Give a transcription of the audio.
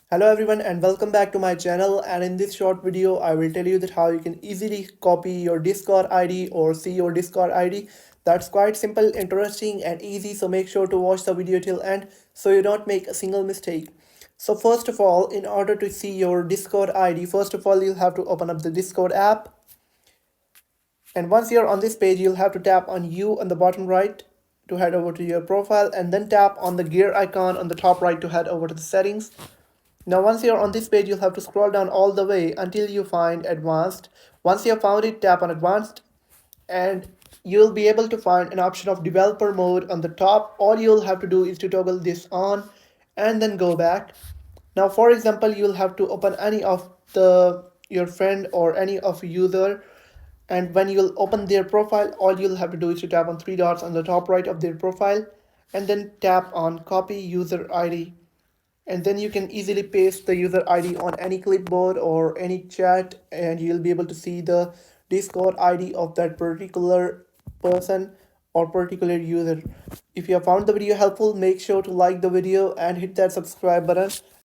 Hello everyone and welcome back to my channel, and in this short video I will tell you that how you can easily copy your Discord ID or see your Discord ID. That's quite simple, interesting and easy, so make sure to watch the video till end so you don't make a single mistake. So first of all, in order to see your Discord ID, first of all you'll have to open up the Discord app, and once you're on this page you'll have to tap on you on the bottom right to head over to your profile, and then tap on the gear icon on the top right to head over to the settings. Now once you're on this page, you'll have to scroll down all the way until you find advanced. Once you have found it, tap on advanced and you'll be able to find an option of developer mode on the top. All you'll have to do is to toggle this on and then go back. Now for example, you'll have to open any of the your friend or any of user, and when you'll open their profile, all you'll have to do is to tap on three dots on the top right of their profile and then tap on copy user ID, and then you can easily paste the user ID on any clipboard or any chat, and you'll be able to see the Discord ID of that particular person or particular user. If you have found the video helpful, make sure to like the video and hit that subscribe button